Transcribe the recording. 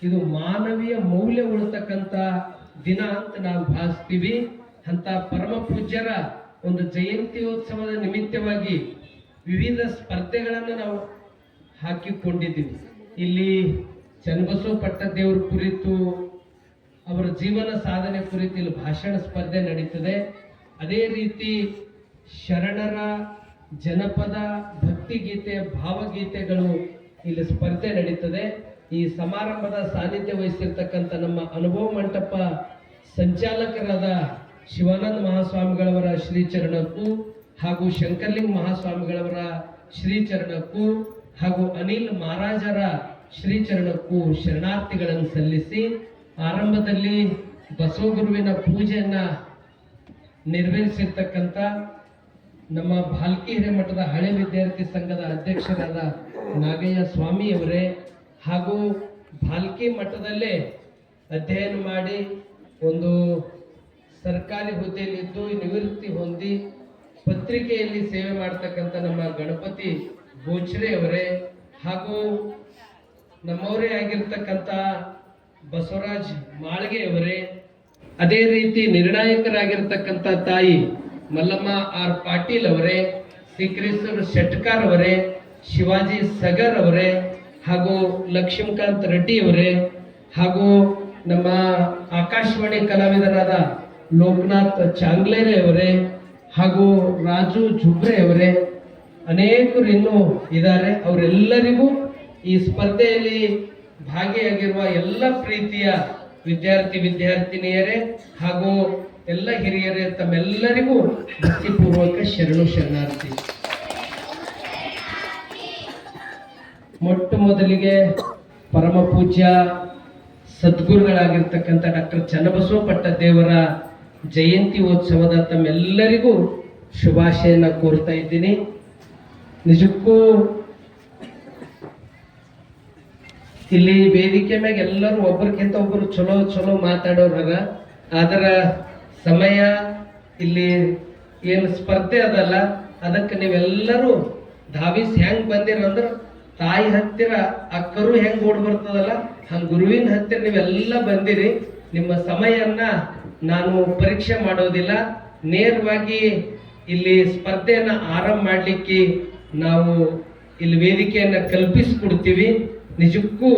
ಇದು ಮಾನವೀಯ ಮೌಲ್ಯ ಉಳಿತಕ್ಕಂಥ ದಿನ ಅಂತ ನಾವು ಭಾವಿಸ್ತೀವಿ. ಅಂತ ಪರಮ ಪೂಜ್ಯರ ಒಂದು ಜಯಂತ್ಯೋತ್ಸವದ ನಿಮಿತ್ತವಾಗಿ ವಿವಿಧ ಸ್ಪರ್ಧೆಗಳನ್ನು ನಾವು ಹಾಕಿಕೊಂಡಿದ್ದೀವಿ. ಇಲ್ಲಿ ಚನ್ನಬಸವ ಪಟ್ಟದೇವರ ಕುರಿತು, ಅವರ ಜೀವನ ಸಾಧನೆ ಕುರಿತು ಇಲ್ಲಿ ಭಾಷಣ ಸ್ಪರ್ಧೆ ನಡೀತದೆ. ಅದೇ ರೀತಿ ಶರಣರ ಜನಪದ ಭಕ್ತಿಗೀತೆ ಭಾವಗೀತೆಗಳು ಇಲ್ಲಿ ಸ್ಪರ್ಧೆ ನಡೀತದೆ. ಈ ಸಮಾರಂಭದ ಸಾನ್ನಿಧ್ಯ ವಹಿಸಿರ್ತಕ್ಕಂಥ ನಮ್ಮ ಅನುಭವ ಮಂಟಪ ಸಂಚಾಲಕರಾದ ಶಿವಾನಂದ ಮಹಾಸ್ವಾಮಿಗಳವರ ಶ್ರೀಚರಣಕ್ಕೂ ಹಾಗೂ ಶಂಕರ್ಲಿಂಗ ಮಹಾಸ್ವಾಮಿಗಳವರ ಶ್ರೀಚರಣಕ್ಕೂ ಹಾಗೂ ಅನಿಲ್ ಮಹಾರಾಜರ ಶ್ರೀಚರಣಕ್ಕೂ ಶರಣಾರ್ಥಿಗಳನ್ನು ಸಲ್ಲಿಸಿ ಆರಂಭದಲ್ಲಿ ಬಸವಗುರುವಿನ ಪೂಜೆಯನ್ನ ನೆರವೇರಿಸಿರ್ತಕ್ಕಂಥ ನಮ್ಮ ಭಾಲ್ಕಿ ಹಿರೇಮಠದ ಹಳೆ ವಿದ್ಯಾರ್ಥಿ ಸಂಘದ ಅಧ್ಯಕ್ಷರಾದ ನಾಗಯ್ಯ ಸ್ವಾಮಿಯವರೇ ಹಾಗೂ ಭಾಲ್ಕಿ ಮಠದಲ್ಲೇ ಅಧ್ಯಯನ ಮಾಡಿ ಒಂದು ಸರ್ಕಾರಿ ಹುದ್ದೆಯಲ್ಲಿದ್ದು ನಿವೃತ್ತಿ ಹೊಂದಿ ಪತ್ರಿಕೆಯಲ್ಲಿ ಸೇವೆ ಮಾಡ್ತಕ್ಕಂಥ ನಮ್ಮ ಗಣಪತಿ ಗೋಚ್ರೆ ಅವರೇ ಹಾಗೂ ನಮ್ಮವರೇ ಆಗಿರ್ತಕ್ಕಂಥ ಬಸವರಾಜ್ ಮಾಳ್ಗೆ ಅವರೇ, ಅದೇ ರೀತಿ ನಿರ್ಣಾಯಕರಾಗಿರ್ತಕ್ಕಂಥ ತಾಯಿ ಮಲ್ಲಮ್ಮ ಆರ್ ಪಾಟೀಲ್ ಅವರೇ, ಶ್ರೀಕೃಷ್ಣ ಶೆಟ್ಕಾರ್ ಅವರೇ, ಶಿವಾಜಿ ಸಗರ್ ಅವರೇ ಹಾಗೂ ಲಕ್ಷ್ಮೀಕಾಂತ್ ರೆಡ್ಡಿ ಅವರೇ ಹಾಗೂ ನಮ್ಮ ಆಕಾಶವಾಣಿ ಕಲಾವಿದರಾದ ಲೋಕನಾಥ್ ಚಾಂಗ್ಲೇರೆ ಅವರೇ ಹಾಗೂ ರಾಜು ಜುಬ್ರೆ ಅವರೇ, ಅನೇಕರು ಇನ್ನೂ ಇದ್ದಾರೆ. ಅವರೆಲ್ಲರಿಗೂ ಈ ಸ್ಪರ್ಧೆಯಲ್ಲಿ ಭಾಗಿಯಾಗಿರುವ ಎಲ್ಲ ಪ್ರೀತಿಯ ವಿದ್ಯಾರ್ಥಿನಿಯರೇ ಹಾಗೂ ಎಲ್ಲ ಹಿರಿಯರೇ, ತಮ್ಮೆಲ್ಲರಿಗೂ ಭಕ್ತಿಪೂರ್ವಕ ಶರಣು ಶರಣಾರ್ಥಿ. ಮೊಟ್ಟ ಮೊದಲಿಗೆ ಪರಮ ಪೂಜ್ಯ ಸದ್ಗುರುಗಳಾಗಿರ್ತಕ್ಕಂಥ ಡಾಕ್ಟರ್ ಚನ್ನಬಸವ ಪಟ್ಟದೇವರ ಜಯಂತಿ ಉತ್ಸವದ ತಮ್ಮೆಲ್ಲರಿಗೂ ಶುಭಾಶಯನ ಕೋರ್ತಾ ಇದ್ದೀನಿ. ನಿಜಕ್ಕೂ ಇಲ್ಲಿ ವೇದಿಕೆ ಮ್ಯಾಗ ಎಲ್ಲರೂ ಒಬ್ಬರಿಗಿಂತ ಒಬ್ಬರು ಚಲೋ ಚಲೋ ಮಾತಾಡೋರ, ಅದರ ಸಮಯ ಇಲ್ಲಿ ಏನು ಸ್ಪರ್ಧೆ ಅದಲ್ಲ ಅದಕ್ಕೆ ನೀವೆಲ್ಲರೂ ಧಾವಿಸಿ ಹೆಂಗ್ ಬಂದಿರಂದ್ರ ತಾಯಿ ಹತ್ತಿರ ಅಕ್ಕರು ಹೆಂಗ್ ಓಡ್ ಬರ್ತದಲ್ಲ ಹಂಗ ಗುರುವಿನ ಹತ್ತಿರ ನೀವೆಲ್ಲ ಬಂದಿರಿ. ನಿಮ್ಮ ಸಮಯನ್ನ ನಾನು ಪರೀಕ್ಷೆ ಮಾಡೋದಿಲ್ಲ, ನೇರವಾಗಿ ಇಲ್ಲಿ ಸ್ಪರ್ಧೆಯನ್ನ ಆರಂಭ ಮಾಡ್ಲಿಕ್ಕೆ ನಾವು ಇಲ್ಲಿ ವೇದಿಕೆಯನ್ನ ಕಲ್ಪಿಸಿಕೊಡ್ತೀವಿ. ನಿಜಕ್ಕೂ